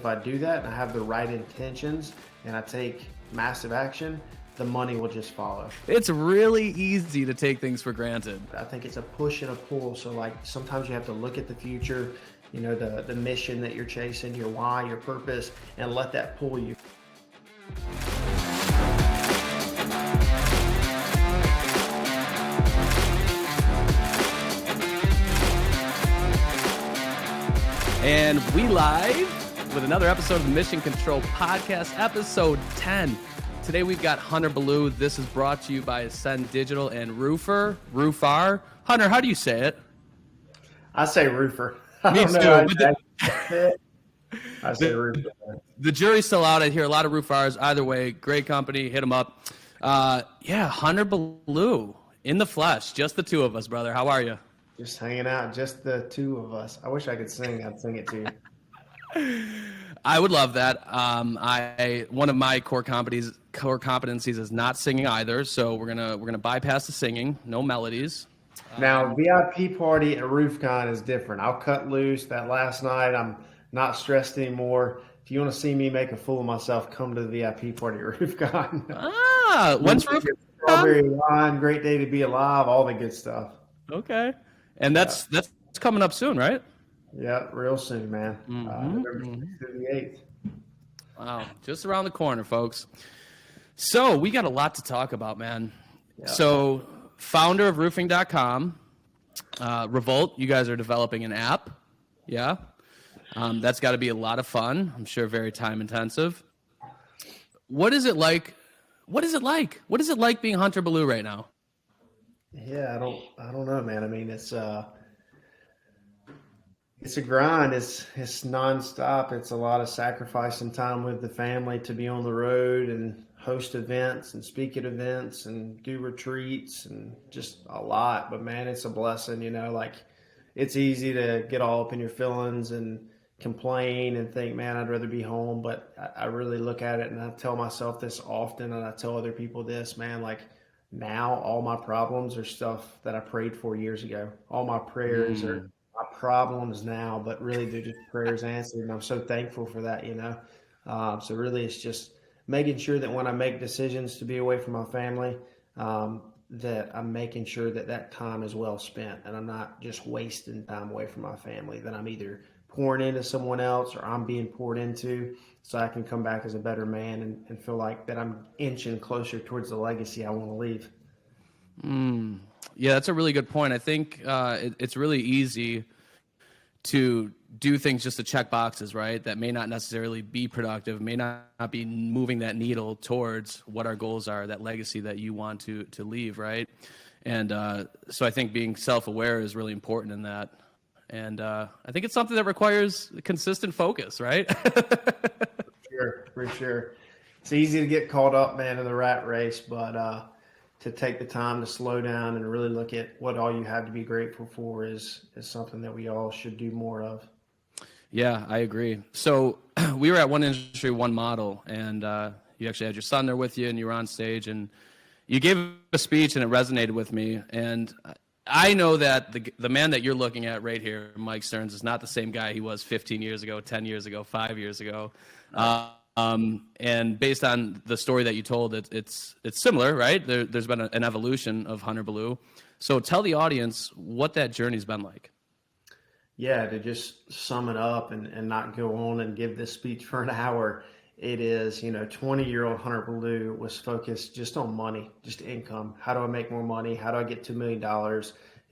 If I do that and I have the right intentions and I take massive action, the money will just follow. It's really easy to take things for granted. I think it's a push and a pull. So like sometimes you have to look at the future, you know, the mission that you're chasing, your why, your purpose, and let that pull you. And we live with another episode of the Mission Control Podcast, episode 10. Today we've got Hunter Ballew. This is brought to you by Ascend Digital and Roofar. Hunter, how do you say it? I say roofer. Me too. I say roofer. The jury's still out. I hear a lot of roofers. Either way, great company. Hit them up. Hunter Ballew in the flesh. Just the two of us, brother. How are you? Just hanging out, just the two of us. I wish I could sing. I'd sing it to you. I would love that. One of my core competencies is not singing either. So we're gonna bypass the singing. No melodies. Now, VIP party at Roofcon is different. I'll cut loose. That last night, I'm not stressed anymore. If you want to see me make a fool of myself, come to the VIP party at Roofcon. When's Roofcon? Strawberry wine, great day to be alive, all the good stuff. Okay. And that's coming up soon, right? Yeah, real soon, man. November 6th through the 8th. Wow, just around the corner, folks. So we got a lot to talk about, man. Yeah. So founder of roofing.com, Revolt, you guys are developing an app. Yeah. That's got to be a lot of fun. I'm sure very time intensive. What is it like? What is it like being Hunter Ballew right now? Yeah, I don't know, man. I mean, it's a grind. It's nonstop. It's a lot of sacrifice and time with the family to be on the road and host events and speak at events and do retreats and just a lot. But man, it's a blessing, you know, like it's easy to get all up in your feelings and complain and think, man, I'd rather be home. But I really look at it and I tell myself this often and I tell other people this, man, like, now all my problems are stuff that I prayed for years ago. All my prayers are my problems now, but really they're just prayers answered. And I'm so thankful for that, you know. So really it's just making sure that when I make decisions to be away from my family, that I'm making sure that that time is well spent and I'm not just wasting time away from my family, that I'm either pouring into someone else or I'm being poured into so I can come back as a better man and feel like that I'm inching closer towards the legacy I want to leave. Yeah, that's a really good point. I think it's really easy to do things just to check boxes, right? That may not necessarily be productive, may not be moving that needle towards what our goals are, that legacy that you want to leave, right? And so I think being self-aware is really important in that. And I think it's something that requires consistent focus, right? For sure. It's easy to get caught up, man, in the rat race, but to take the time to slow down and really look at what all you have to be grateful for is something that we all should do more of. Yeah, I agree. So we were at One Industry, One Model, and you actually had your son there with you, and you were on stage, and you gave a speech, and it resonated with me. And I know that the man that you're looking at right here, Mike Stearns, is not the same guy he was 15 years ago, 10 years ago, 5 years ago. And based on the story that you told, it's similar, right? There's been an evolution of Hunter Ballew. So tell the audience what that journey's been like. Yeah, to just sum it up and not go on and give this speech for an hour, it is, 20-year-old Hunter Ballew was focused just on money, just income. How do I make more money? How do I get $2 million?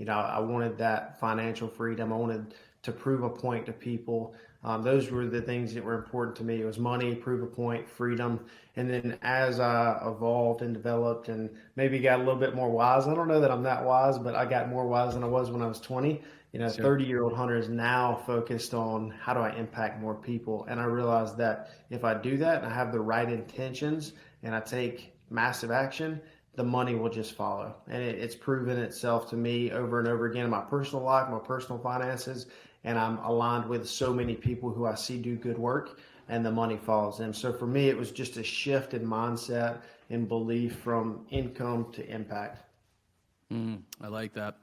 I wanted that financial freedom. I wanted to prove a point to people. Those were the things that were important to me. It was money, prove a point, freedom. And then as I evolved and developed and maybe got a little bit more wise, I don't know that I'm that wise, but I got more wise than I was when I was 20. Sure. 30-year-old Hunter is now focused on how do I impact more people. And I realized that if I do that and I have the right intentions and I take massive action, the money will just follow. And it's proven itself to me over and over again in my personal life, my personal finances. And I'm aligned with so many people who I see do good work and the money follows them. So for me, it was just a shift in mindset and belief from income to impact. I like that.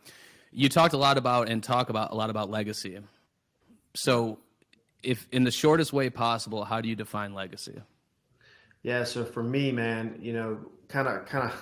You talked a lot about legacy. So if in the shortest way possible, how do you define legacy? Yeah, so for me, man, kind of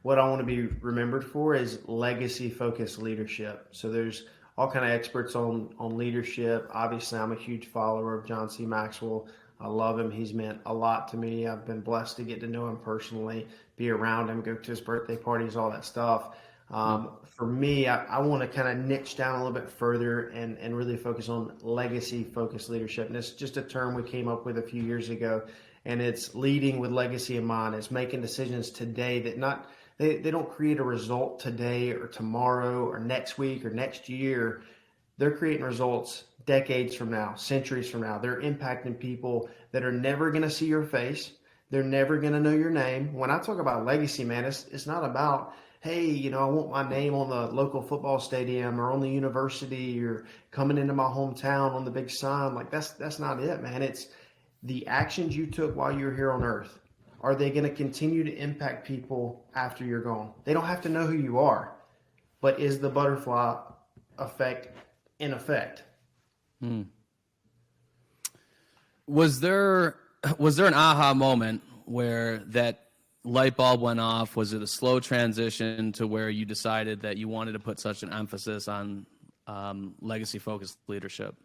what I want to be remembered for is legacy focused leadership. So there's all kind of experts on leadership. Obviously, I'm a huge follower of John C. Maxwell. I love him. He's meant a lot to me. I've been blessed to get to know him personally, be around him, go to his birthday parties, all that stuff. Mm. For me, I want to kind of niche down a little bit further and really focus on legacy focused leadership. And it's just a term we came up with a few years ago. And it's leading with legacy in mind. It's making decisions today that they don't create a result today or tomorrow or next week or next year. They're creating results decades from now, centuries from now. They're impacting people that are never going to see your face. They're never going to know your name. When I talk about legacy, man, it's not about, hey, I want my name on the local football stadium or on the university or coming into my hometown on the big sign. Like that's not it, man. It's the actions you took while you were here on earth. Are they going to continue to impact people after you're gone? They don't have to know who you are, but is the butterfly effect in effect? Hmm. Was there an aha moment where that light bulb went off? Was it a slow transition to where you decided that you wanted to put such an emphasis on legacy focused leadership?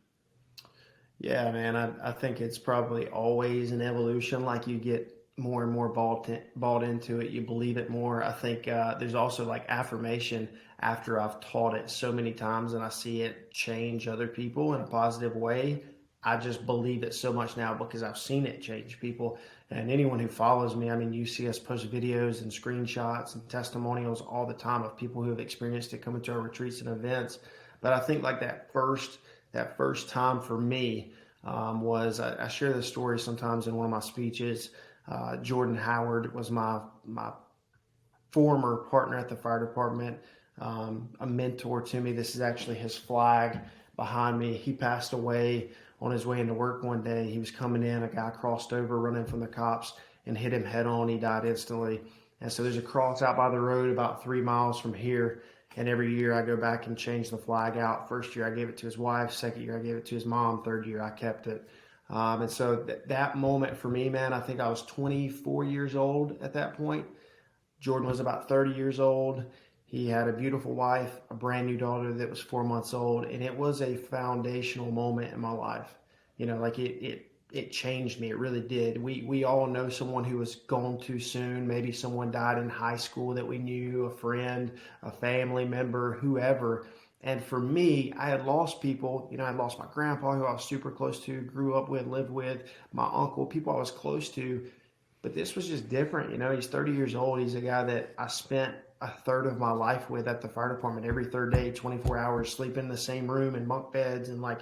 Yeah, man, I think it's probably always an evolution. Like you get more and more bought into it, you believe it more. I think there's also like affirmation after I've taught it so many times and I see it change other people in a positive way. I just believe it so much now because I've seen it change people. And anyone who follows me, I mean, you see us post videos and screenshots and testimonials all the time of people who have experienced it coming to our retreats and events. But I think like that first time for me was I share this story sometimes in one of my speeches. Jordan Howard was my former partner at the fire department, a mentor to me. This is actually his flag behind me. He passed away on his way into work one day. He was coming in, a guy crossed over running from the cops and hit him head on. He died instantly. And so there's a cross out by the road about 3 miles from here. And every year I go back and change the flag out. First year I gave it to his wife. Second year I gave it to his mom. Third year I kept it. And so that moment for me, man, I think I was 24 years old at that point. Jordan was about 30 years old. He had a beautiful wife, a brand new daughter that was 4 months old. And it was a foundational moment in my life. Like it changed me. It really did. We all know someone who was gone too soon. Maybe someone died in high school that we knew, a friend, a family member, whoever. And for me, I had lost people. I had lost my grandpa, who I was super close to, grew up with, lived with, my uncle, people I was close to. But this was just different. He's 30 years old. He's a guy that I spent a third of my life with at the fire department every third day, 24 hours, sleeping in the same room in bunk beds. And like,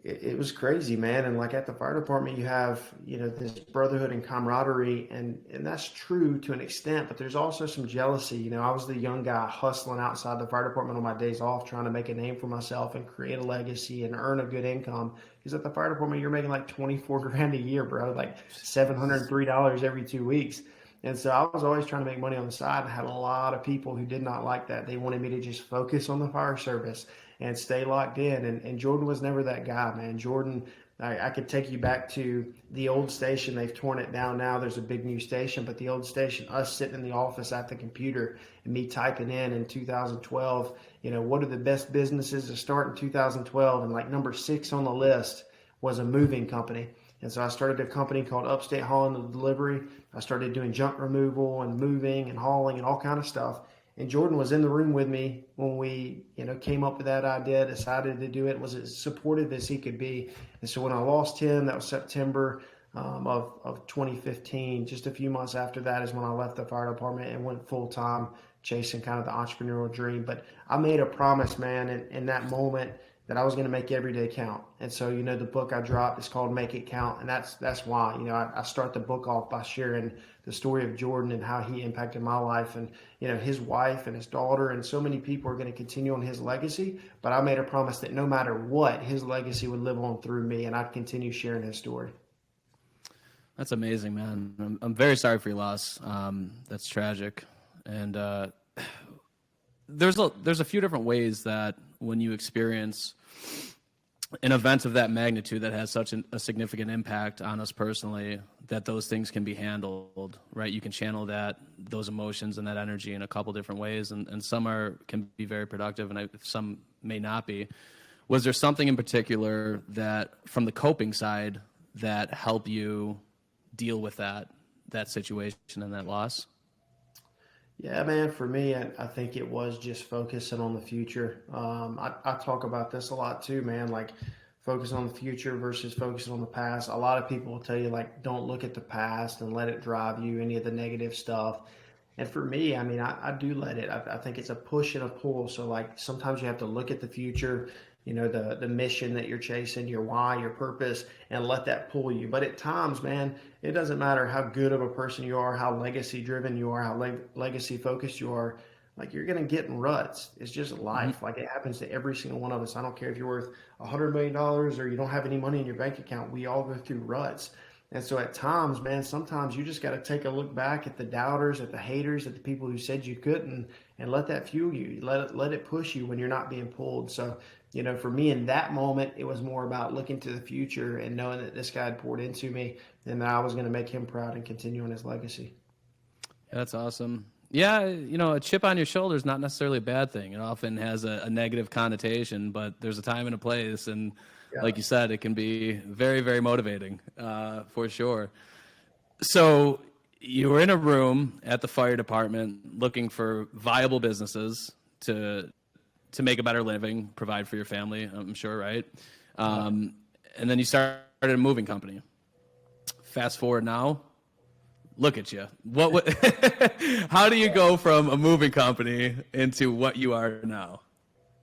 it was crazy, man. And like at the fire department, you have, this brotherhood and camaraderie, and that's true to an extent, but there's also some jealousy. I was the young guy hustling outside the fire department on my days off, trying to make a name for myself and create a legacy and earn a good income. Because at the fire department, you're making like 24 grand a year, bro, like $703 every 2 weeks. And so I was always trying to make money on the side. I had a lot of people who did not like that. They wanted me to just focus on the fire service and stay locked in. And Jordan was never that guy, man. Jordan, I could take you back to the old station. They've torn it down now. There's a big new station. But the old station, us sitting in the office at the computer and me typing in 2012, what are the best businesses to start in 2012? And like number 6 on the list was a moving company. And so I started a company called Upstate Hauling and Delivery. I started doing junk removal and moving and hauling and all kind of stuff. And Jordan was in the room with me when we, came up with that idea, decided to do it, was as supportive as he could be. And so when I lost him, that was September of 2015. Just a few months after that is when I left the fire department and went full time chasing kind of the entrepreneurial dream. But I made a promise, man, in that moment that I was going to make every day count. And so, the book I dropped is called Make It Count. And that's why, I start the book off by sharing the story of Jordan and how he impacted my life. And, his wife and his daughter and so many people are going to continue on his legacy. But I made a promise that no matter what, his legacy would live on through me, and I'd continue sharing his story. That's amazing, man. I'm very sorry for your loss. That's tragic. And there's a few different ways that when you experience an event of that magnitude that has such a significant impact on us personally, that those things can be handled, right? You can channel those emotions and that energy in a couple different ways, and some can be very productive, and some may not be. Was there something in particular that, from the coping side, that helped you deal with that situation and that loss? Yeah, man, for me, I think it was just focusing on the future. I talk about this a lot too, man, like focus on the future versus focusing on the past. A lot of people will tell you, like, don't look at the past and let it drive you, any of the negative stuff. And for me, I mean, I do let it. I think it's a push and a pull. So, like, sometimes you have to look at the future, the mission that you're chasing, your why, your purpose, and let that pull you. But at times, man, it doesn't matter how good of a person you are, how legacy driven you are, how legacy focused you are. Like, you're gonna get in ruts. It's just Mm-hmm. life. Like, it happens to every single one of us. I don't care if you're worth $100 million or you don't have any money in your bank account. We all go through ruts. And so at times, man, sometimes you just got to take a look back at the doubters, at the haters, at the people who said you couldn't, and let that fuel you. Let it push you when you're not being pulled. So, for me in that moment, it was more about looking to the future and knowing that this guy had poured into me and that I was going to make him proud and continue on his legacy. That's awesome. Yeah, a chip on your shoulder is not necessarily a bad thing. It often has a negative connotation, but there's a time and a place, and Yeah. like you said, it can be very, very motivating, for sure. So you were in a room at the fire department looking for viable businesses to make a better living, provide for your family, I'm sure, right? And then you started a moving company. Fast forward now, look at you. How do you go from a moving company into what you are now?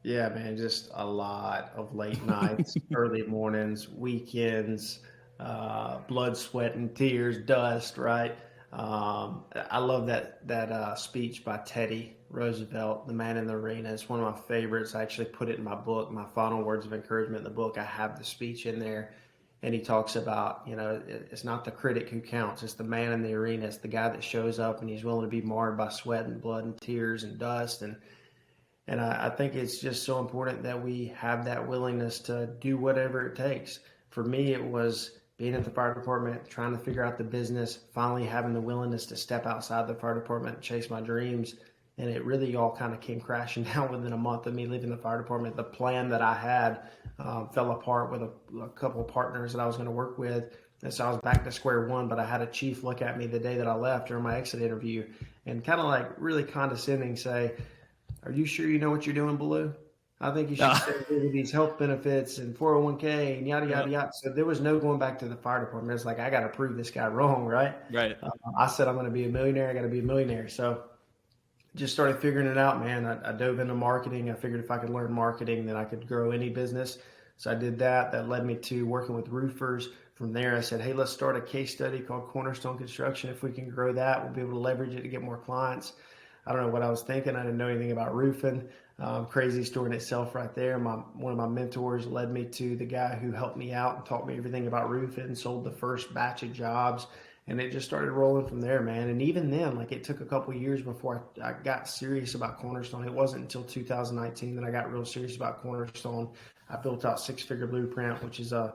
Yeah, man, just a lot of late nights, early mornings, weekends, blood, sweat, and tears, dust, right? I love that speech by Teddy Roosevelt, "The Man in the Arena." It's one of my favorites. I actually put it in my book, my final words of encouragement in the book. I have the speech in there, and he talks about, it's not the critic who counts; it's the man in the arena. It's the guy that shows up and he's willing to be marred by sweat and blood and tears and dust. And I think it's just so important that we have that willingness to do whatever it takes. For me, it was being at the fire department, trying to figure out the business, finally having the willingness to step outside the fire department and chase my dreams. And it really all kind of came crashing down within a month of me leaving the fire department. The plan that I had fell apart with a couple of partners that I was going to work with. And so I was back to square one, but I had a chief look at me the day that I left during my exit interview and kind of like really condescending say, "Are you sure you know what you're doing, Ballew? I think you should stay with these health benefits and 401k and yada, Yeah, yada, yada." So there was no going back to the fire department. It's like, I got to prove this guy wrong, right? right. I said, I'm going to be a millionaire. I got to be a millionaire. So just started figuring it out, man. I dove into marketing. I figured if I could learn marketing, then I could grow any business. So I did that. That led me to working with roofers. From there, I said, hey, let's start a case study called Cornerstone Construction. If we can grow that, we'll be able to leverage it to get more clients. I don't know what I was thinking. I didn't know anything about roofing. Crazy story in itself right there. One of my mentors led me to the guy who helped me out and taught me everything about roofing, sold the first batch of jobs, and it just started rolling from there, man. And even then, like, it took a couple of years before I got serious about Cornerstone. It wasn't until 2019 that I got real serious about Cornerstone. I built out Six Figure Blueprint, which is a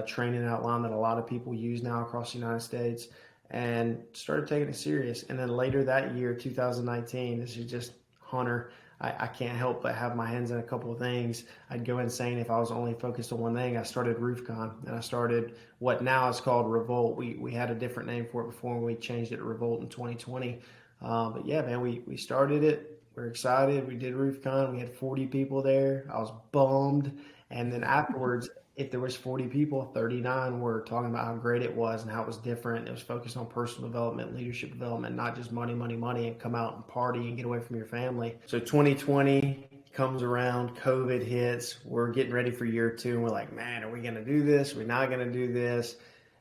training outline that a lot of people use now across the United States, and started taking it serious. And then later that year, 2019, this is just Hunter. I can't help but have my hands in a couple of things. I'd go insane if I was only focused on one thing. I started Roofcon, and I started what now is called Revolt. We had a different name for it before, and we changed it to Revolt in 2020. But yeah, man, we started it. We're excited. We did Roofcon. We had 40 people there. I was bummed. And then afterwards, if there was 40 people, 39 were talking about how great it was and how it was different. It was focused on personal development, leadership development, not just money, money, money, and come out and party and get away from your family. So 2020 comes around, COVID hits, we're getting ready for year two, and we're like, man, are we going to do this? Are we not going to do this?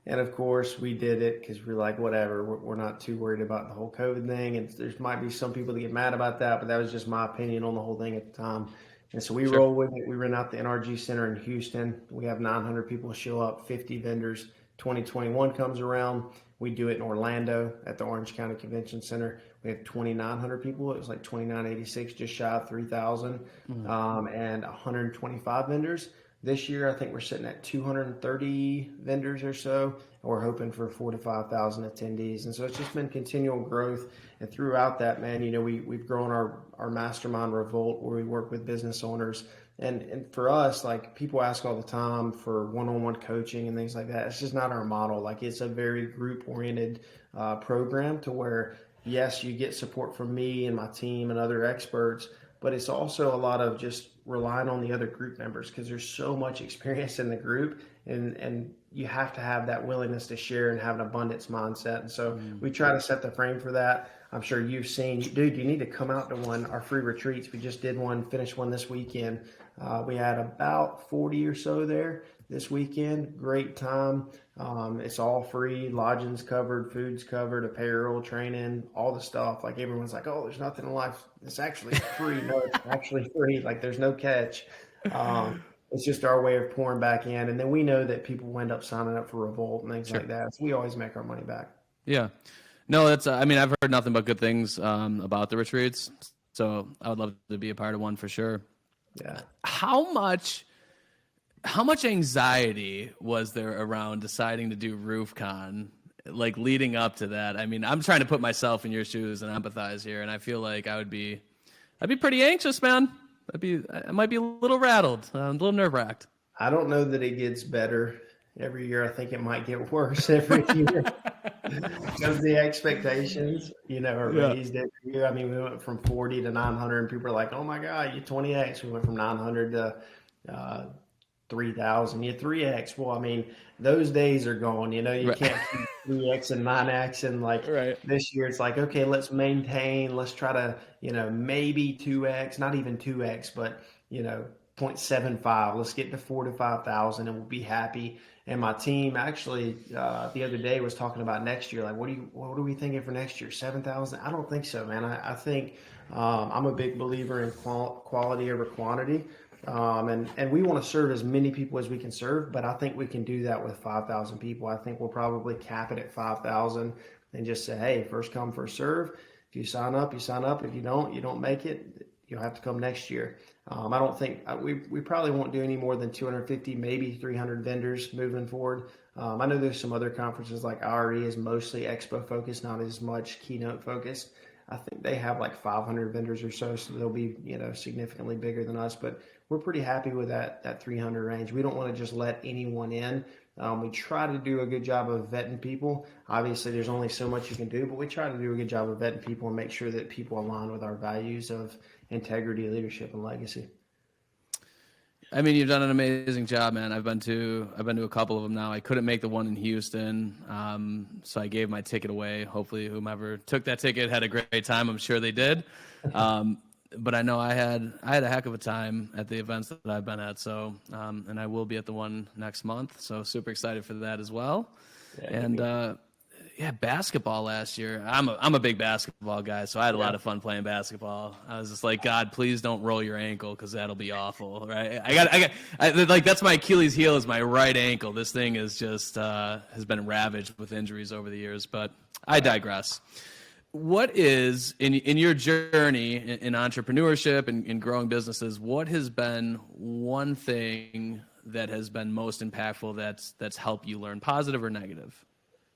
And of course, we did it because we're like, whatever, we're not too worried about the whole COVID thing. And there might be some people that get mad about that, but that was just my opinion on the whole thing at the time. And so we Sure. roll with it. We rent out the NRG Center in Houston. We have 900 people show up, 50 vendors. 2021 comes around. We do it in Orlando at the Orange County Convention Center. We have 2,900 people. It was like 2,986, just shy of 3,000, and 125 vendors. This year, I think we're sitting at 230 vendors or so, and we're hoping for 4 to 5,000 attendees. And so it's just been continual growth. And throughout that, man, we've grown our mastermind Revolt, where we work with business owners. And for us, like, people ask all the time for one-on-one coaching and things like that. It's just not our model. Like, it's a very group-oriented program, to where, yes, you get support from me and my team and other experts, but it's also a lot of just relying on the other group members, because there's so much experience in the group, and you have to have that willingness to share and have an abundance mindset. And so we try to set the frame for that. I'm sure you've seen, dude, you need to come out to our free retreats. We just did one, finished one this weekend. We had about 40 or so there this weekend. Great time. It's all free. Lodging's covered, food's covered, apparel, training, all the stuff. Like, everyone's like, oh, there's nothing in life. It's actually free. No, it's actually free. Like, there's no catch. It's just our way of pouring back in. And then we know that people end up signing up for Revolt and things like that. So we always make our money back. Yeah. No, that's, I mean, I've heard nothing but good things about the retreats. So I would love to be a part of one for sure. Yeah. How much anxiety was there around deciding to do Roofcon, like leading up to that? I mean, I'm trying to put myself in your shoes and empathize here, and I feel like I'd be pretty anxious, man. I might be a little rattled, a little nerve-wracked. I don't know that it gets better every year. I think it might get worse every year, because the expectations, are raised every year. I mean, we went from 40 to 900, and people are like, oh my God, you 20X. We went from 900 to 3,000. You 3X. Well, I mean, those days are gone. You can't keep 3X and 9X. And this year, it's like, okay, let's maintain. Let's try to, maybe 2X, not even 2X, but, 0.75. Let's get to 4,000 to 5,000, and we'll be happy. And my team actually the other day was talking about next year. Like, what are we thinking for next year? 7,000? I don't think so, man. I think I'm a big believer in quality over quantity. And we want to serve as many people as we can serve, but I think we can do that with 5,000 people. I think we'll probably cap it at 5,000 and just say, hey, first come, first serve. If you sign up, you sign up. If you don't make it, you'll have to come next year. I don't think we probably won't do any more than 250, maybe 300 vendors moving forward. I know there's some other conferences, like IRE is mostly expo focused, not as much keynote focused. I think they have like 500 vendors or so they'll be, significantly bigger than us, but we're pretty happy with that 300 range. We don't want to just let anyone in. We try to do a good job of vetting people. Obviously, there's only so much you can do, but we try to do a good job of vetting people and make sure that people align with our values of integrity, leadership, and legacy. I mean, you've done an amazing job, man. I've been to a couple of them now. I couldn't make the one in Houston, so I gave my ticket away. Hopefully, whomever took that ticket had a great time. I'm sure they did. But I know I had a heck of a time at the events that I've been at. So, and I will be at the one next month. So super excited for that as well. Yeah, and basketball last year. I'm a big basketball guy, so I had a lot of fun playing basketball. I was just like, God, please don't roll your ankle, because that'll be awful, right? I that's my Achilles heel, is my right ankle. This thing is just has been ravaged with injuries over the years. But I digress. What is, in your journey in entrepreneurship and in growing businesses, what has been one thing that has been most impactful that's helped you learn, positive or negative?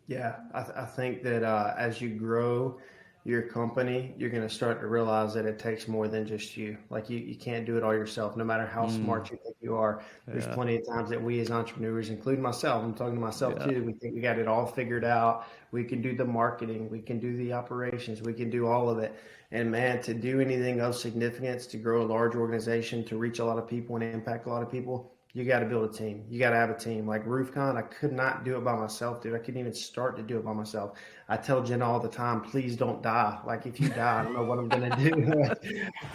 Yeah, I think that as you grow your company, you're going to start to realize that it takes more than just you. Like, you can't do it all yourself, no matter how smart you think you are. There's plenty of times that we as entrepreneurs, including myself, I'm talking to myself too, we think we got it all figured out. We can do the marketing, we can do the operations, we can do all of it. And man, to do anything of significance, to grow a large organization, to reach a lot of people and impact a lot of people, you got to build a team. You got to have a team. Like Roofcon, I could not do it by myself, dude. I couldn't even start to do it by myself. I tell Jenna all the time, please don't die. Like, if you die, I don't know what I'm going to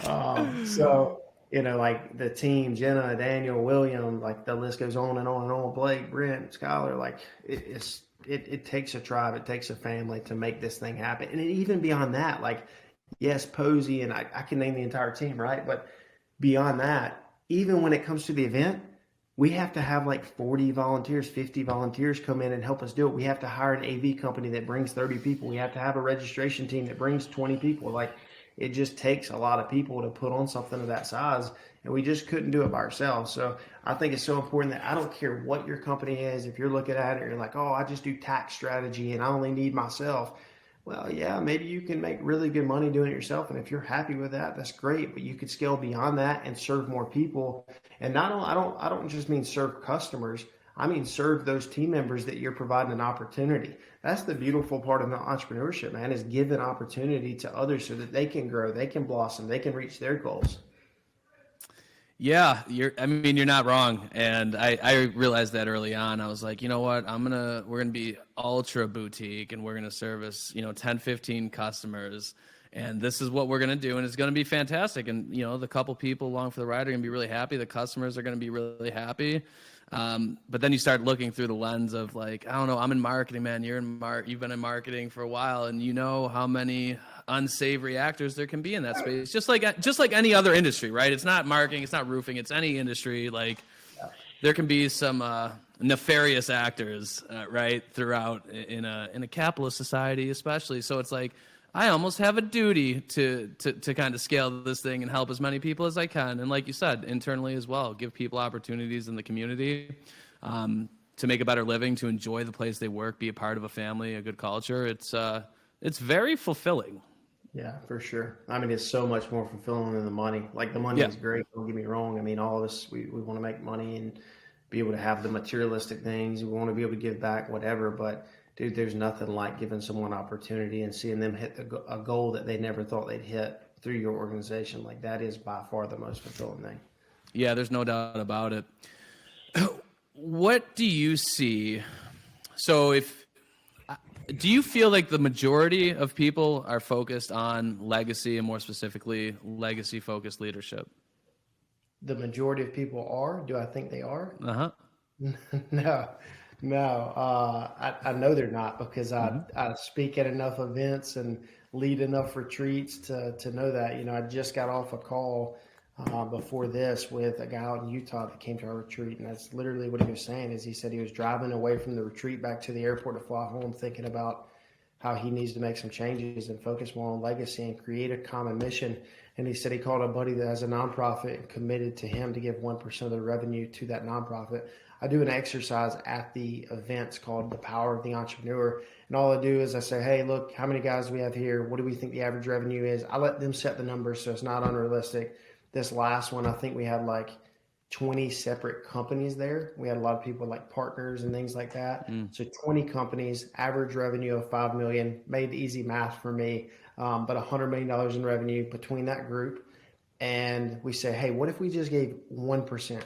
do. So, like the team, Jenna, Daniel, William, like the list goes on and on and on. Blake, Brent, Skylar, like it takes a tribe. It takes a family to make this thing happen. And even beyond that, like, yes, Posey, and I can name the entire team, right? But beyond that, even when it comes to the event, we have to have like 40 volunteers, 50 volunteers come in and help us do it. We have to hire an AV company that brings 30 people. We have to have a registration team that brings 20 people. Like, it just takes a lot of people to put on something of that size, and we just couldn't do it by ourselves. So I think it's so important that I don't care what your company is. If you're looking at it, you're like, oh, I just do tax strategy and I only need myself. Well, yeah, maybe you can make really good money doing it yourself, and if you're happy with that, that's great. But you could scale beyond that and serve more people. And not only, I don't just mean serve customers. I mean serve those team members that you're providing an opportunity. That's the beautiful part of the entrepreneurship, man, is give an opportunity to others so that they can grow, they can blossom, they can reach their goals. Yeah, you're not wrong. And I realized that early on. I was like, you know what? We're gonna be ultra boutique, and we're gonna service, 10, 15 customers. And this is what we're gonna do, and it's gonna be fantastic. And, the couple people along for the ride are gonna be really happy. The customers are gonna be really happy. But then you start looking through the lens of like, I don't know, I'm in marketing, man. You've been in marketing for a while, and you know how many unsavory actors there can be in that space. Just like any other industry, right? It's not marketing, it's not roofing, it's any industry. Like there can be some nefarious actors, right, throughout in a capitalist society, especially. So it's like I almost have a duty to kind of scale this thing and help as many people as I can. And like you said, internally as well, give people opportunities in the community to make a better living, to enjoy the place they work, be a part of a family, a good culture. It's very fulfilling. Yeah, for sure. I mean, it's so much more fulfilling than the money. Like the money is great. Don't get me wrong. I mean, all of us, we want to make money and be able to have the materialistic things. We want to be able to give back, whatever. But dude, there's nothing like giving someone opportunity and seeing them hit a goal that they never thought they'd hit through your organization. Like that is by far the most fulfilling thing. Yeah, there's no doubt about it. What do you see? So do you feel like the majority of people are focused on legacy and more specifically legacy-focused leadership? The majority of people are. Do I think they are? Uh-huh. No. I know they're not because I speak at enough events and lead enough retreats to know that. I just got off a call before this with a guy out in Utah that came to our retreat, and that's literally what he was saying. Is he said he was driving away from the retreat back to the airport to fly home, thinking about how he needs to make some changes and focus more on legacy and create a common mission. And he said he called a buddy that has a nonprofit and committed to him to give 1% of the revenue to that nonprofit. I do an exercise at the events called The Power of the Entrepreneur. And all I do is I say, hey, look, how many guys do we have here? What do we think the average revenue is? I let them set the numbers so it's not unrealistic. This last one, I think we had like 20 separate companies there. We had a lot of people like partners and things like that. So 20 companies, average revenue of $5 million, made easy math for me, but $100 million in revenue between that group. And we say, hey, what if we just gave 1%?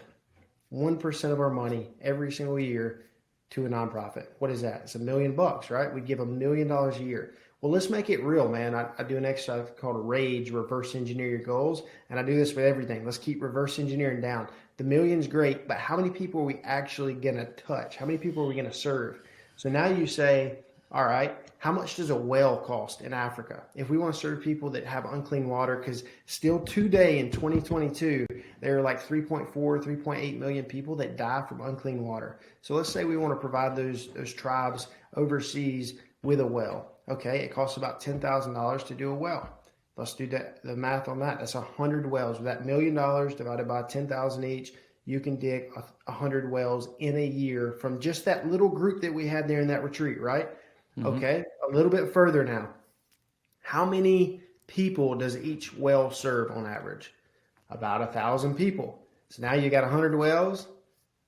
1% of our money every single year to a nonprofit. What is that? It's $1 million, right? We give $1 million a year. Well, let's make it real, man. I do an exercise called RAGE, reverse engineer your goals. And I do this with everything. Let's keep reverse engineering down. The million's great, but how many people are we actually going to touch? How many people are we going to serve? So now you say, all right, how much does a well cost in Africa? If we want to serve people that have unclean water, because still today in 2022, there are like 3.4, 3.8 million people that die from unclean water. So let's say we want to provide those tribes overseas with a well. Okay, it costs about $10,000 to do a well. Let's do the math on that. That's 100 wells. With that $1 million divided by 10,000 each, you can dig 100 wells in a year from just that little group that we had there in that retreat, right? Okay, a little bit further now. How many people does each well serve on average? About 1,000 people. So now you got 100 wells,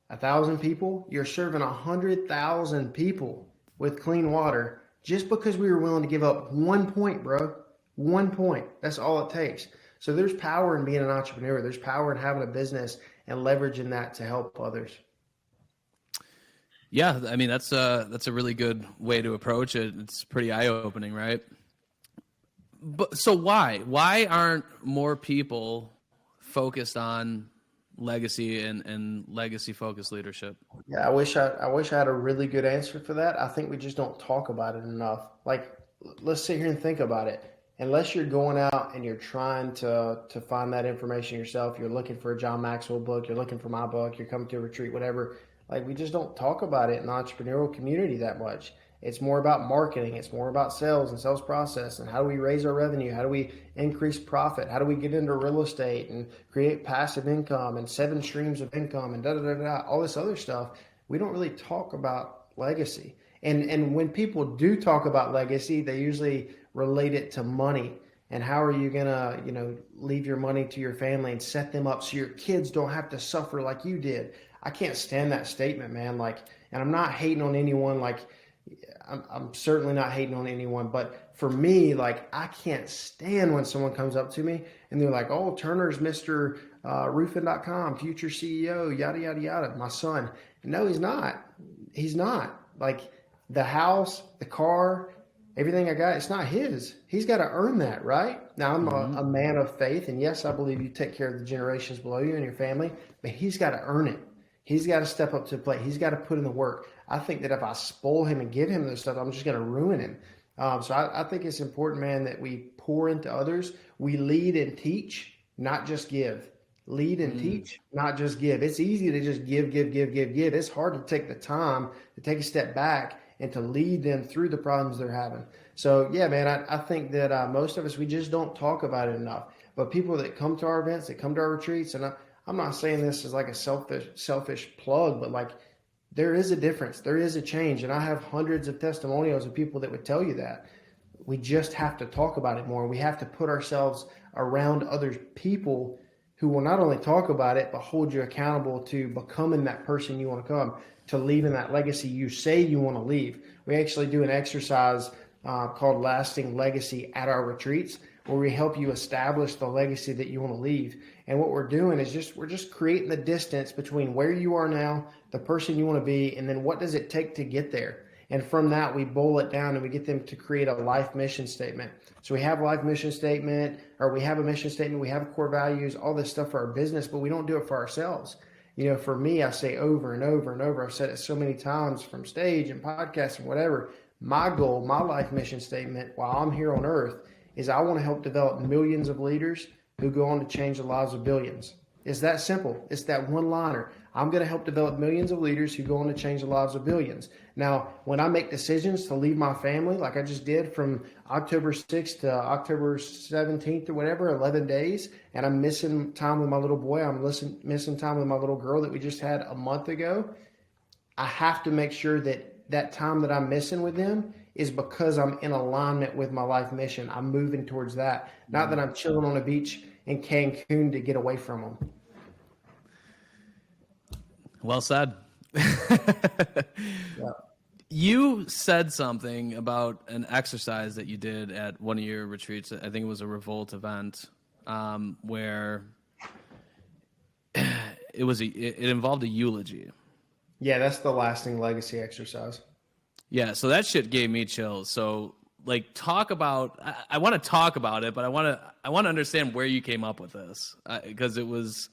1,000 people. You're serving 100,000 people with clean water just because we were willing to give up 1 point, bro. 1 point. That's all it takes. So there's power in being an entrepreneur. There's power in having a business and leveraging that to help others. Yeah, I mean that's a really good way to approach it. It's pretty eye-opening, right? But so why aren't more people focused on legacy and legacy-focused leadership? Yeah, I wish I had a really good answer for that. I think we just don't talk about it enough. Like, let's sit here and think about it. Unless you're going out and you're trying to find that information yourself, you're looking for a John Maxwell book, you're looking for my book, you're coming to a retreat, whatever. Like we just don't talk about it in the entrepreneurial community that much. It's more about marketing. It's more about sales and sales process and how do we raise our revenue? How do we increase profit? How do we get into real estate and create passive income and 7 streams of income and da da da da, all this other stuff. We don't really talk about legacy. And when people do talk about legacy, they usually relate it to money. And how are you gonna, leave your money to your family and set them up so your kids don't have to suffer like you did? I can't stand that statement, man. Like, and I'm not hating on anyone. Like, I'm certainly not hating on anyone, but for me, like, I can't stand when someone comes up to me and they're like, "Oh, Turner's Mr. Roofing.com, future CEO, yada yada yada." My son, no, he's not. He's not. Like, the house, the car, everything I got, it's not his. He's got to earn that, right? Now, I'm a man of faith, and yes, I believe you take care of the generations below you and your family, but he's got to earn it. He's got to step up to the plate. He's got to put in the work. I think that if I spoil him and give him this stuff, I'm just going to ruin him. So I think it's important, man, that we pour into others. We lead and teach, not just give. Lead and teach, not just give. It's easy to just give, give, give, give, give. It's hard to take the time to take a step back and to lead them through the problems they're having. So, yeah, man, I think that most of us, we just don't talk about it enough. But people that come to our events, that come to our retreats, and I'm not saying this as like a selfish plug, but like there is a difference. There is a change. And I have hundreds of testimonials of people that would tell you that. We just have to talk about it more. We have to put ourselves around other people who will not only talk about it, but hold you accountable to becoming that person you want to come, to leaving that legacy you say you want to leave. We actually do an exercise called Lasting Legacy at our retreats, where we help you establish the legacy that you want to leave. And what we're doing is we're just creating the distance between where you are now, the person you want to be, and then what does it take to get there. And from that, we boil it down and we get them to create a life mission statement. So we have a life mission statement, or we have a mission statement, we have core values, all this stuff for our business, but we don't do it for ourselves. For me, I say over and over and over, I've said it so many times from stage and podcasts and whatever, my goal, my life mission statement while I'm here on earth is I want to help develop millions of leaders who go on to change the lives of billions. It's that simple. It's that one-liner. I'm going to help develop millions of leaders who go on to change the lives of billions. Now, when I make decisions to leave my family, like I just did from October 6th to October 17th or whatever, 11 days, and I'm missing time with my little boy, I'm missing time with my little girl that we just had a month ago, I have to make sure that time that I'm missing with them is because I'm in alignment with my life mission. I'm moving towards that. Not that I'm chilling on a beach in Cancun to get away from them. Well said. Yeah. You said something about an exercise that you did at one of your retreats. I think it was a Revolt event, where it involved a eulogy. Yeah, that's the lasting legacy exercise. Yeah, so that shit gave me chills. So, like, talk about. I want to talk about it, but I want to understand where you came up with this, because it was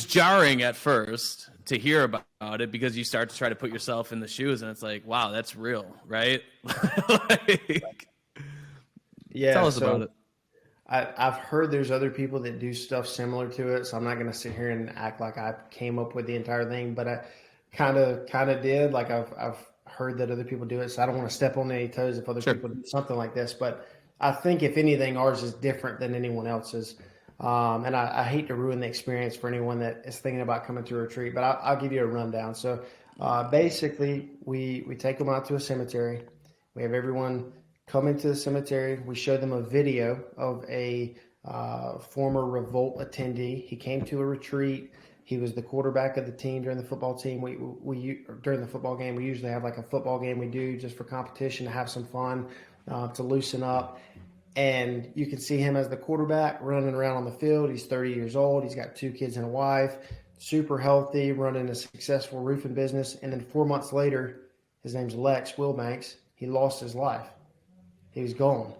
jarring at first to hear about it, because you start to try to put yourself in the shoes, and it's like, wow, that's real, right? Yeah, tell us about it. I've heard there's other people that do stuff similar to it, so I'm not going to sit here and act like I came up with the entire thing, but I kind of did. Like I've heard that other people do it, so I don't want to step on any toes if other people do something like this. But I think if anything, ours is different than anyone else's. And I hate to ruin the experience for anyone that is thinking about coming to a retreat, but I'll give you a rundown. So basically, we take them out to a cemetery. We have everyone come into the cemetery. We show them a video of a former Revolt attendee. He came to a retreat. He was the quarterback of the team during the football team. We during the football game, we usually have like a football game we do just for competition, to have some fun, to loosen up. And you can see him as the quarterback running around on the field. He's 30 years old. He's got 2 kids and a wife, super healthy, running a successful roofing business. And then 4 months later, his name's Lex Wilbanks. He lost his life. He was gone.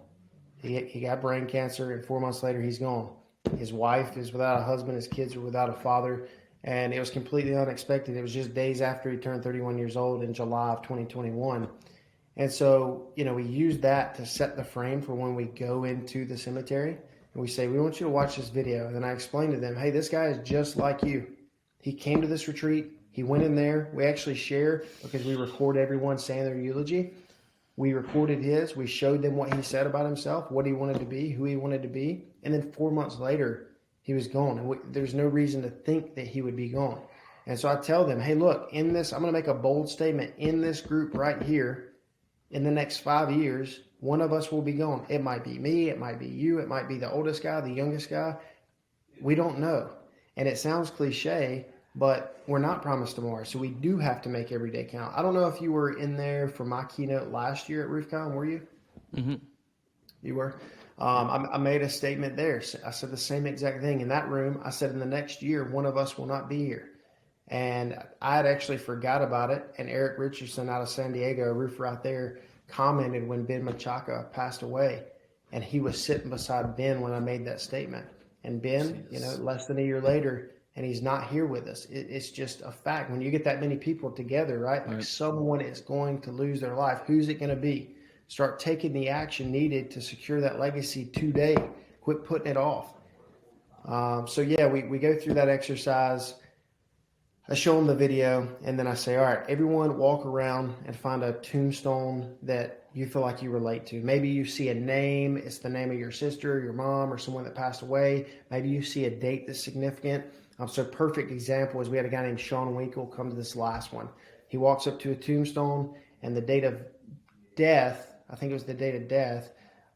He got brain cancer, and 4 months later, he's gone. His wife is without a husband. His kids are without a father. And it was completely unexpected. It was just days after he turned 31 years old in July of 2021. And so, we use that to set the frame for when we go into the cemetery. And we say, we want you to watch this video. And then I explain to them, hey, this guy is just like you. He came to this retreat. He went in there. We actually share because we record everyone saying their eulogy. We recorded his. We showed them what he said about himself, what he wanted to be, who he wanted to be. And then 4 months later, he was gone. And there's no reason to think that he would be gone. And so I tell them, hey, look, in this, I'm going to make a bold statement. In this group right here, in the next 5 years, one of us will be gone. It might be me. It might be you. It might be the oldest guy, the youngest guy. We don't know. And it sounds cliche, but we're not promised tomorrow. So we do have to make every day count. I don't know if you were in there for my keynote last year at Roofcon, were you? Mm-hmm. You were? I made a statement there. I said the same exact thing in that room. I said in the next year, one of us will not be here. And I had actually forgot about it. And Eric Richardson out of San Diego, a roofer out there, commented when Ben Machaca passed away. And he was sitting beside Ben when I made that statement. And Ben, less than a year later, and he's not here with us. It's just a fact. When you get that many people together, right? Like someone is going to lose their life. Who's it going to be? Start taking the action needed to secure that legacy today. Quit putting it off. We go through that exercise. I show them the video, and then I say, all right, everyone walk around and find a tombstone that you feel like you relate to. Maybe you see a name. It's the name of your sister, your mom, or someone that passed away. Maybe you see a date that's significant. So perfect example is we had a guy named Sean Winkle come to this last one. He walks up to a tombstone, and the date of death, I think it was the date of death,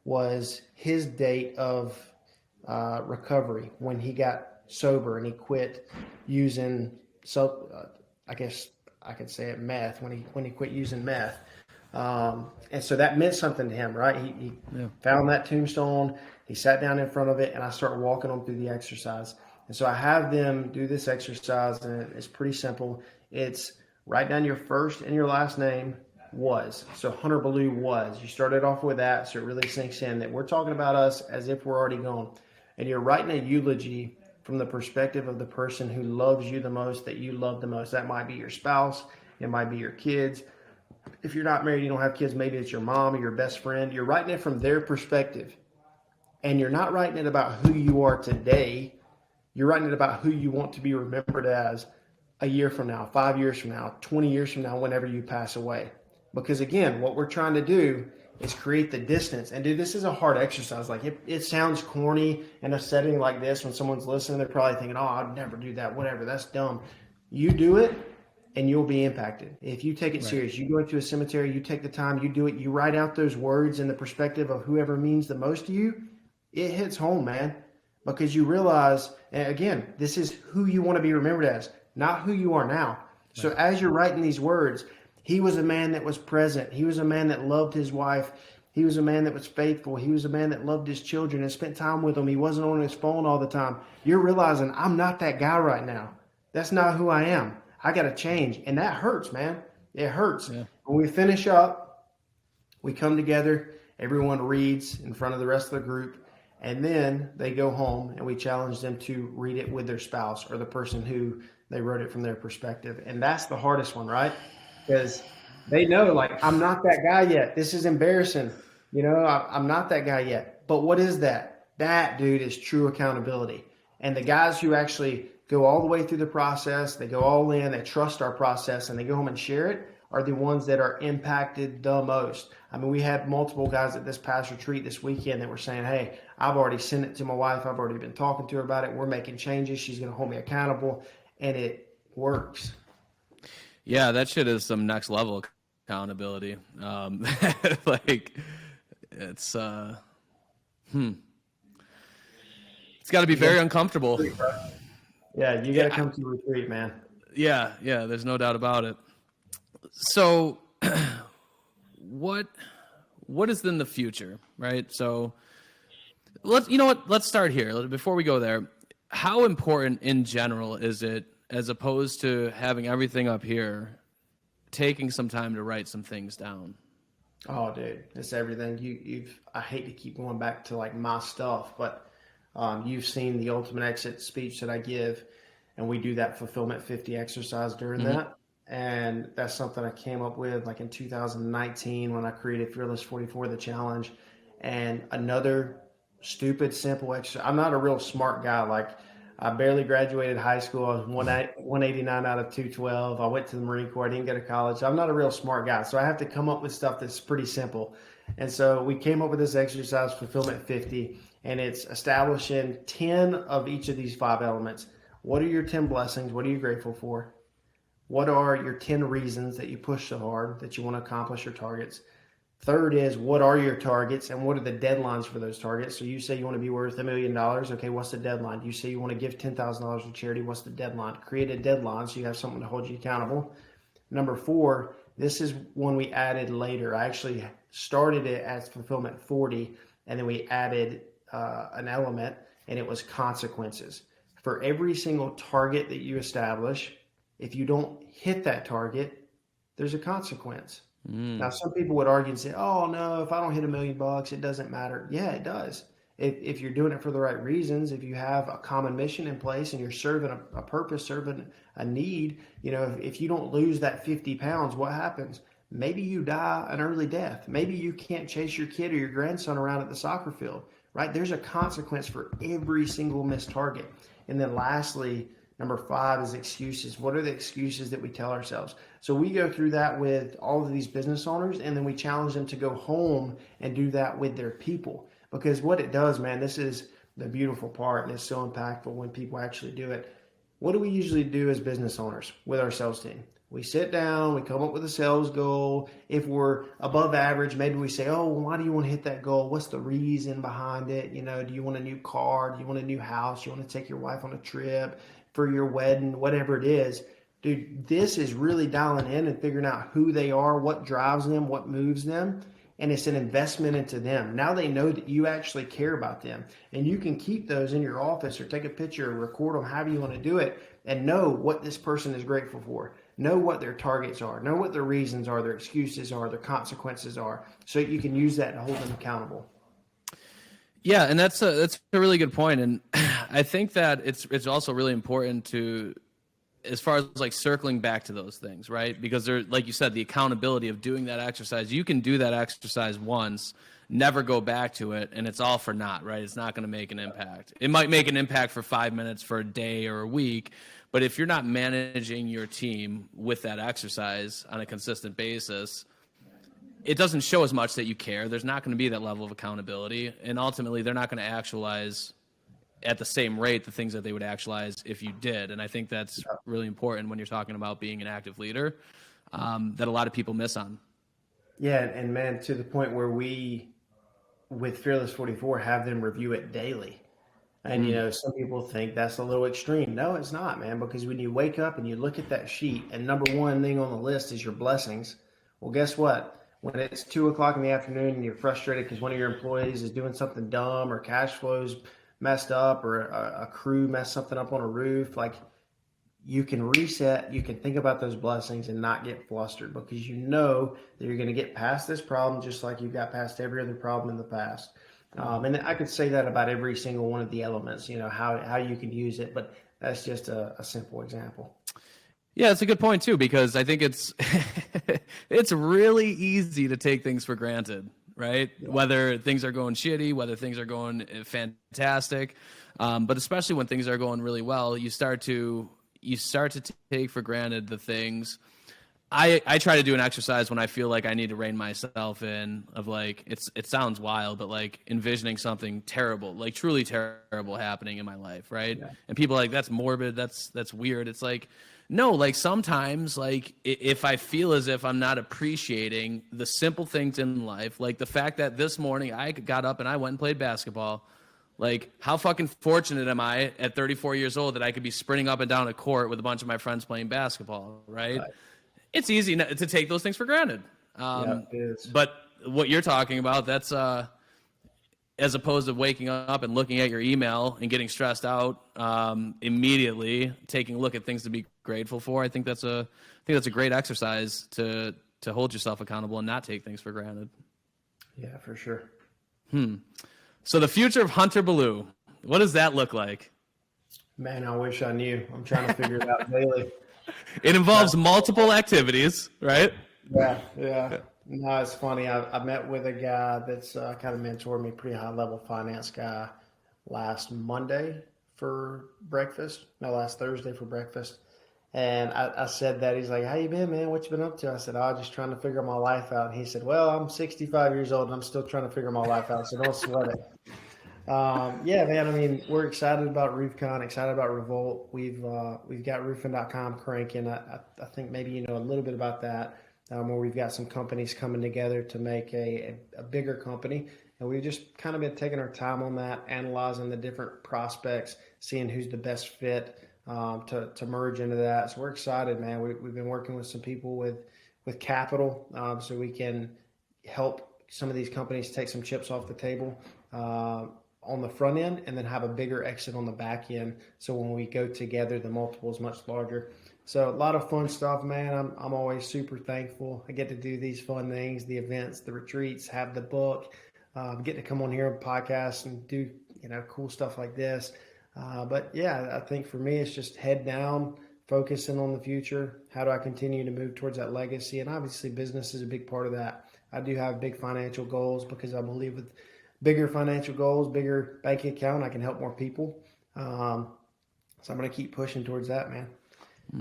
was his date of recovery when he got sober and he quit using I guess I could say it, meth, when he quit using meth. And so that meant something to him, right? He found that tombstone, he sat down in front of it, and I started walking them through the exercise. And so I have them do this exercise, and it's pretty simple. It's write down your first and your last name, was. So Hunter Ballew was. You started off with that, so it really sinks in that we're talking about us as if we're already gone. And you're writing a eulogy from the perspective of the person who loves you the most, that you love the most. That might be your spouse. It might be your kids. If you're not married, you don't have kids, maybe it's your mom or your best friend. You're writing it from their perspective. And you're not writing it about who you are today. You're writing it about who you want to be remembered as a year from now, 5 years from now, 20 years from now, whenever you pass away. Because again, what we're trying to do is create the distance. And dude, this is a hard exercise. Like it sounds corny in a setting like this. When someone's listening, they're probably thinking, oh, I'd never do that. Whatever. That's dumb. You do it and you'll be impacted. If you take it serious, you go into a cemetery, you take the time, you do it, you write out those words in the perspective of whoever means the most to you, it hits home, man. Because you realize, and again, this is who you want to be remembered as, not who you are now. So as you're writing these words, he was a man that was present. He was a man that loved his wife. He was a man that was faithful. He was a man that loved his children and spent time with them. He wasn't on his phone all the time. You're realizing, I'm not that guy right now. That's not who I am. I got to change. And that hurts, man. It hurts. Yeah. When we finish up, we come together. Everyone reads in front of the rest of the group. And then they go home and we challenge them to read it with their spouse or the person who they wrote it from their perspective. And that's the hardest one, right? Because they know, like, I'm not that guy yet. This is embarrassing. I'm not that guy yet. But what is that? That, dude, is true accountability. And the guys who actually go all the way through the process, they go all in, they trust our process, and they go home and share it, are the ones that are impacted the most. I mean, we had multiple guys at this past retreat this weekend that were saying, hey, I've already sent it to my wife. I've already been talking to her about it. We're making changes. She's going to hold me accountable. And it works. Yeah, that shit is some next level accountability. Like, it's got to be very uncomfortable. Yeah, you got to come to retreat, man. Yeah, there's no doubt about it. So what is in the future, right? So let's start here. Before we go there, how important in general is it, as opposed to having everything up here, taking some time to write some things down? Oh, dude, it's everything. I hate to keep going back to like my stuff, but you've seen the Ultimate Exit speech that I give, and we do that Fulfillment 50 exercise during that. And that's something I came up with like in 2019 when I created Fearless 44, the challenge. And another stupid, simple exercise. I'm not a real smart guy. Like, I barely graduated high school. I was 189 out of 212. I went to the Marine Corps. I didn't go to college. I'm not a real smart guy, so I have to come up with stuff that's pretty simple. And so we came up with this exercise, Fulfillment 50, and it's establishing 10 of each of these 5 elements. What are your 10 blessings? What are you grateful for? What are your 10 reasons that you push so hard that you want to accomplish your targets? Third is, what are your targets and what are the deadlines for those targets? So you say you want to be worth $1 million. Okay, what's the deadline? You say you want to give $10,000 to charity. What's the deadline? Create a deadline so you have something to hold you accountable. Number 4, this is one we added later. I actually started it as Fulfillment 40, and then we added an element, and it was consequences. For every single target that you establish, if you don't hit that target, there's a consequence. Now, some people would argue and say, oh, no, if I don't hit $1 million, it doesn't matter. Yeah, it does. If you're doing it for the right reasons, if you have a common mission in place and you're serving a purpose, serving a need, if you don't lose that 50 pounds, what happens? Maybe you die an early death. Maybe you can't chase your kid or your grandson around at the soccer field, right? There's a consequence for every single missed target. And then lastly, number 5 is excuses. What are the excuses that we tell ourselves? So we go through that with all of these business owners, and then we challenge them to go home and do that with their people. Because what it does, man, this is the beautiful part, and it's so impactful when people actually do it. What do we usually do as business owners with our sales team? We sit down, we come up with a sales goal. If we're above average, maybe we say, oh, why do you want to hit that goal? What's the reason behind it? Do you want a new car? Do you want a new house? You want to take your wife on a trip for your wedding, whatever it is? Dude, this is really dialing in and figuring out who they are, what drives them, what moves them. And it's an investment into them. Now they know that you actually care about them. And you can keep those in your office or take a picture or record them, however you want to do it, and know what this person is grateful for. Know what their targets are. Know what their reasons are, their excuses are, their consequences are, so you can use that to hold them accountable. Yeah, and that's a really good point. And I think that it's also really important to, as far as like circling back to those things, right? Because there, like you said, the accountability of doing that exercise, you can do that exercise once, never go back to it, and it's all for naught, right? It's not going to make an impact. It might make an impact for 5 minutes, for a day or a week, but if you're not managing your team with that exercise on a consistent basis, it doesn't show as much that you care. There's not going to be that level of accountability, and ultimately they're not going to actualize at the same rate the things that they would actualize if you did. And I think that's really important when you're talking about being an active leader, that a lot of people miss on. Yeah, and man, to the point where we, with Fearless 44, have them review it daily. And, some people think that's a little extreme. No, it's not, man, because when you wake up and you look at that sheet and number 1 thing on the list is your blessings, well, guess what? When it's 2:00 in the afternoon and you're frustrated because one of your employees is doing something dumb or cash flows messed up or a crew messed something up on a roof, like, you can reset, you can think about those blessings and not get flustered, because you know that you're going to get past this problem just like you've got past every other problem in the past. And I could say that about every single one of the elements, how you can use it, but that's just a simple example. Yeah, it's a good point too, because I think it's it's really easy to take things for granted, right? Yeah. Whether things are going shitty, whether things are going fantastic, but especially when things are going really well, you start to take for granted the things. I try to do an exercise when I feel like I need to rein myself in, of like, it sounds wild, but like envisioning something terrible, like truly terrible happening in my life, right? Yeah. And people are like, that's morbid, that's weird. It's like, no, like sometimes, like if I feel as if I'm not appreciating the simple things in life, like the fact that this morning I got up and I went and played basketball, like how fucking fortunate am I at 34 years old that I could be sprinting up and down a court with a bunch of my friends playing basketball, right? It's easy to take those things for granted. Yeah, it is. But what you're talking about, that's as opposed to waking up and looking at your email and getting stressed out immediately, taking a look at things to be grateful for. I think that's a great exercise to hold yourself accountable and not take things for granted. Yeah, for sure. So the future of Hunter Ballew, what does that look like? Man, I wish I knew. I'm trying to figure it out daily. It involves multiple activities, right? Yeah. No, it's funny. I met with a guy that's kind of mentored me, pretty high-level finance guy, last Monday for breakfast. No, last Thursday for breakfast. And I said that. He's like, "How you been, man? What you been up to?" I said, "Oh, just trying to figure my life out." And he said, "Well, I'm 65 years old and I'm still trying to figure my life out, so don't sweat it." Yeah, man. I mean, we're excited about Roofcon, excited about Revolt. We've got roofing.com cranking. I think maybe you know a little bit about that, where we've got some companies coming together to make a bigger company. And we've just kind of been taking our time on that, analyzing the different prospects, seeing who's the best fit to merge into that. So we're excited, man. We've been working with some people with capital, so we can help some of these companies take some chips off the table on the front end, and then have a bigger exit on the back end. So when we go together, the multiple is much larger. So a lot of fun stuff, man. I'm always super thankful. I get to do these fun things, the events, the retreats, have the book, get to come on here and podcast and do cool stuff like this. But yeah, I think for me, it's just head down, focusing on the future. How do I continue to move towards that legacy? And obviously business is a big part of that. I do have big financial goals because I believe with bigger financial goals, bigger bank account, I can help more people. So I'm going to keep pushing towards that, man.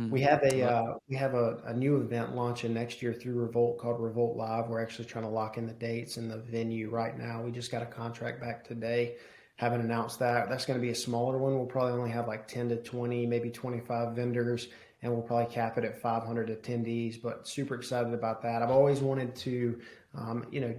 We have a new event launching next year through Revolt called Revolt Live. We're actually trying to lock in the dates and the venue right now. We just got a contract back today. Haven't announced that. That's going to be a smaller one. We'll probably only have like 10 to 20, maybe 25 vendors, and we'll probably cap it at 500 attendees, but super excited about that. I've always wanted to,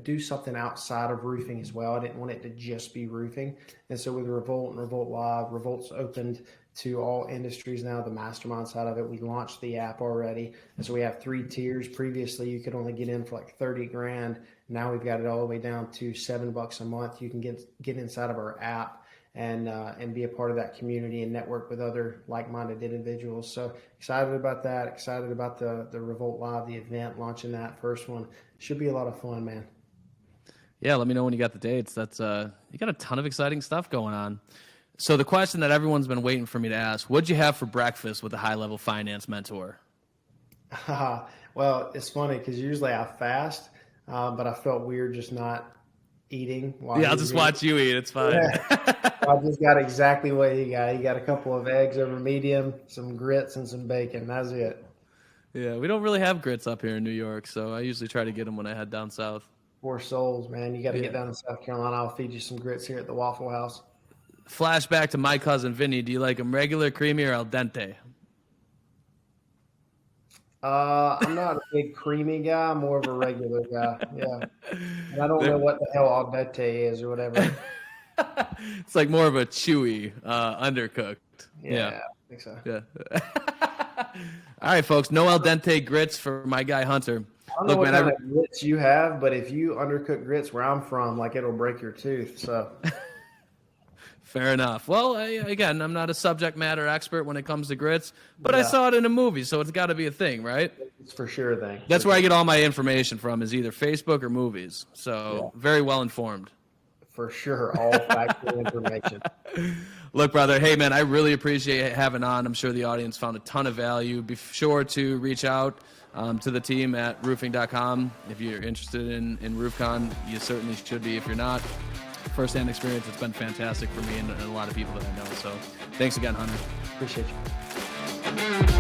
do something outside of roofing as well. I didn't want it to just be roofing. And so with Revolt and Revolt Live, Revolt's opened to all industries now, the mastermind side of it. We launched the app already. And so we have 3 tiers. Previously, you could only get in for like 30 grand. Now we've got it all the way down to $7 a month. You can get inside of our app and be a part of that community and network with other like-minded individuals. So excited about that. Excited about the Revolt Live, the event, launching that first one. Should be a lot of fun, man. Yeah, let me know when you got the dates. That's you got a ton of exciting stuff going on. So the question that everyone's been waiting for me to ask: what'd you have for breakfast with a high-level finance mentor? Well, it's funny because usually I fast, but I felt weird just not eating. Yeah, I'll just watch you eat. It's fine. Yeah. I just got exactly what he got. He got a couple of eggs over medium, some grits, and some bacon. That's it. Yeah, we don't really have grits up here in New York, so I usually try to get them when I head down south. Poor souls, man. You got to get down to South Carolina. I'll feed you some grits here at the Waffle House. Flashback to my cousin Vinny. Do you like them regular, creamy, or al dente? I'm not a big creamy guy. I'm more of a regular guy. Yeah. And I don't know what the hell al dente is or whatever. It's like more of a chewy, undercooked. Yeah, I think so. Yeah. All right, folks. No al dente grits for my guy Hunter. I don't know what kind of grits you have, but if you undercook grits where I'm from, like it'll break your tooth. So. Fair enough. Well, again, I'm not a subject matter expert when it comes to grits, but I saw it in a movie, so it's got to be a thing, right? It's for sure a thing. That's where I get all my information from, is either Facebook or movies. So very well informed. For sure, all factual information. Look, brother, hey, man, I really appreciate having on. I'm sure the audience found a ton of value. Be sure to reach out to the team at roofing.com. If you're interested in Roofcon, you certainly should be. If you're not, first-hand experience, it's been fantastic for me and a lot of people that I know. So thanks again, Hunter. Appreciate you.